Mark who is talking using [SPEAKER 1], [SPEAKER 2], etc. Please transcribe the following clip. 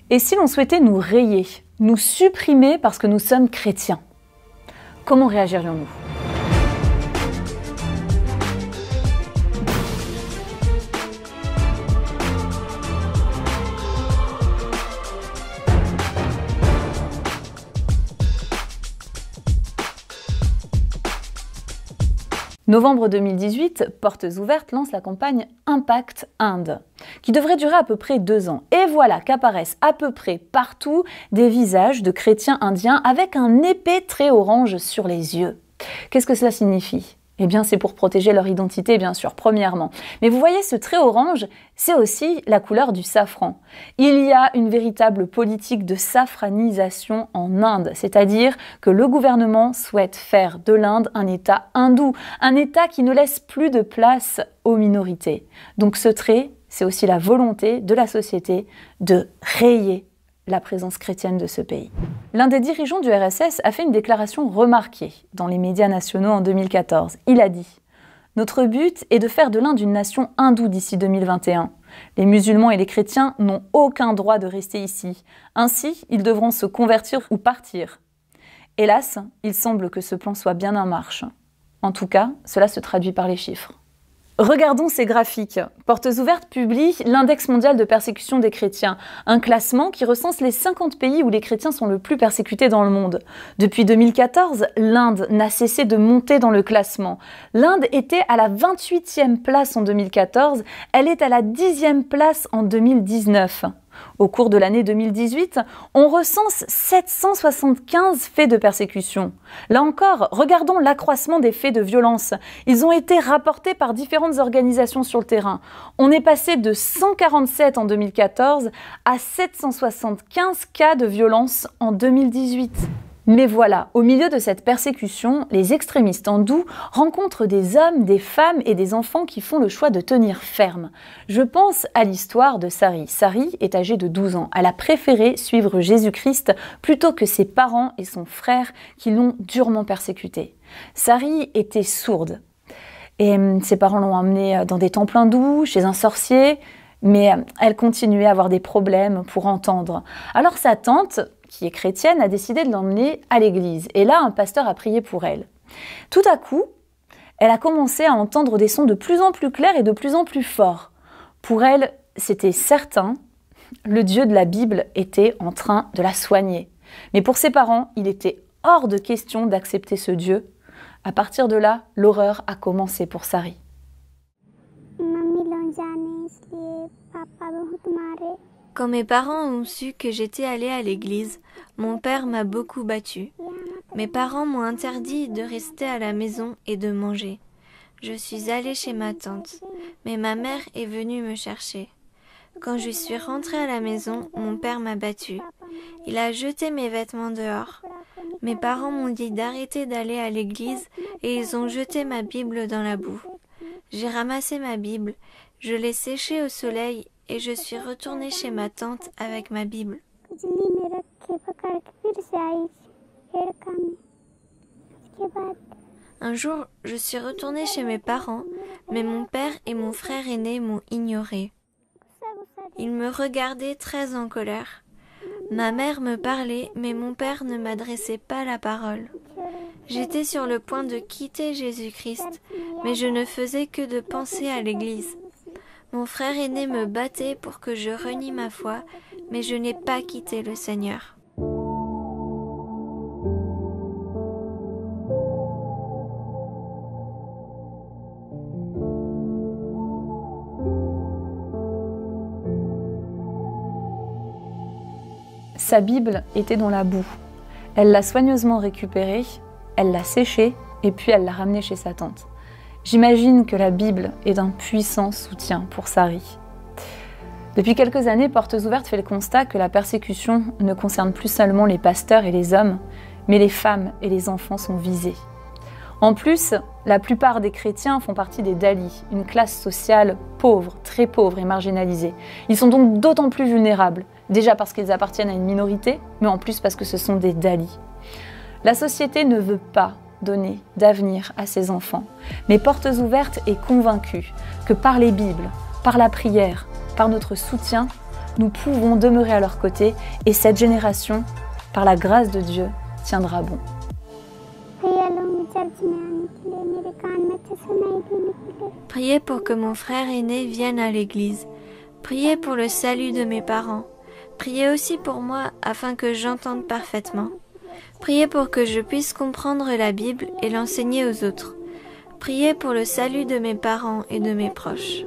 [SPEAKER 1] Et si l'on souhaitait nous rayer, nous supprimer parce que nous sommes chrétiens, comment réagirions-nous ? Novembre 2018, Portes Ouvertes lance la campagne Impact Inde, qui devrait durer à peu près 2 ans. Et voilà qu'apparaissent à peu près partout des visages de chrétiens indiens avec un épais trait orange sur les yeux. Qu'est-ce que cela signifie ? Eh bien, c'est pour protéger leur identité, bien sûr, premièrement. Mais vous voyez, ce trait orange, c'est aussi la couleur du safran. Il y a une véritable politique de safranisation en Inde, c'est-à-dire que le gouvernement souhaite faire de l'Inde un État hindou, un État qui ne laisse plus de place aux minorités. Donc ce trait, c'est aussi la volonté de la société de rayer la présence chrétienne de ce pays. L'un des dirigeants du RSS a fait une déclaration remarquée dans les médias nationaux en 2014. Il a dit « Notre but est de faire de l'Inde une nation hindoue d'ici 2021. Les musulmans et les chrétiens n'ont aucun droit de rester ici. Ainsi, ils devront se convertir ou partir. » Hélas, il semble que ce plan soit bien en marche. En tout cas, cela se traduit par les chiffres. Regardons ces graphiques. Portes Ouvertes publie l'Index mondial de persécution des chrétiens, un classement qui recense les 50 pays où les chrétiens sont le plus persécutés dans le monde. Depuis 2014, l'Inde n'a cessé de monter dans le classement. L'Inde était à la 28e place en 2014, elle est à la 10e place en 2019. Au cours de l'année 2018, on recense 775 faits de persécution. Là encore, regardons l'accroissement des faits de violence. Ils ont été rapportés par différentes organisations sur le terrain. On est passé de 147 en 2014 à 775 cas de violence en 2018. Mais voilà, au milieu de cette persécution, les extrémistes hindous rencontrent des hommes, des femmes et des enfants qui font le choix de tenir ferme. Je pense à l'histoire de Sari. Sari est âgée de 12 ans. Elle a préféré suivre Jésus-Christ plutôt que ses parents et son frère qui l'ont durement persécutée. Sari était sourde et ses parents l'ont emmenée dans des temples hindous, chez un sorcier, mais elle continuait à avoir des problèmes pour entendre. Alors sa tante, qui est chrétienne, a décidé de l'emmener à l'église. Et là, un pasteur a prié pour elle. Tout à coup, elle a commencé à entendre des sons de plus en plus clairs et de plus en plus forts. Pour elle, c'était certain, le Dieu de la Bible était en train de la soigner. Mais pour ses parents, il était hors de question d'accepter ce Dieu. À partir de là, l'horreur a commencé pour Sari.
[SPEAKER 2] Quand mes parents ont su que j'étais allée à l'église, mon père m'a beaucoup battue. Mes parents m'ont interdit de rester à la maison et de manger. Je suis allée chez ma tante, mais ma mère est venue me chercher. Quand je suis rentrée à la maison, mon père m'a battue. Il a jeté mes vêtements dehors. Mes parents m'ont dit d'arrêter d'aller à l'église et ils ont jeté ma Bible dans la boue. J'ai ramassé ma Bible, je l'ai séchée au soleil et je suis retournée chez ma tante avec ma Bible. Un jour, je suis retournée chez mes parents, mais mon père et mon frère aîné m'ont ignorée. Ils me regardaient très en colère. Ma mère me parlait, mais mon père ne m'adressait pas la parole. J'étais sur le point de quitter Jésus-Christ, mais je ne faisais que de penser à l'église. Mon frère aîné me battait pour que je renie ma foi, mais je n'ai pas quitté le Seigneur.
[SPEAKER 1] Sa Bible était dans la boue. Elle l'a soigneusement récupérée, elle l'a séchée et puis elle l'a ramenée chez sa tante. J'imagine que la Bible est d'un puissant soutien pour Sari. Depuis quelques années, Portes Ouvertes fait le constat que la persécution ne concerne plus seulement les pasteurs et les hommes, mais les femmes et les enfants sont visés. En plus, la plupart des chrétiens font partie des Dalits, une classe sociale pauvre, très pauvre et marginalisée. Ils sont donc d'autant plus vulnérables, déjà parce qu'ils appartiennent à une minorité, mais en plus parce que ce sont des Dalits. La société ne veut pas donner d'avenir à ses enfants, mais Portes Ouvertes est convaincue que par les Bibles, par la prière, par notre soutien, nous pouvons demeurer à leur côté et cette génération, par la grâce de Dieu, tiendra bon.
[SPEAKER 2] Priez pour que mon frère aîné vienne à l'église. Priez pour le salut de mes parents. Priez aussi pour moi afin que j'entende parfaitement. Priez pour que je puisse comprendre la Bible et l'enseigner aux autres. Priez pour le salut de mes parents et de mes proches.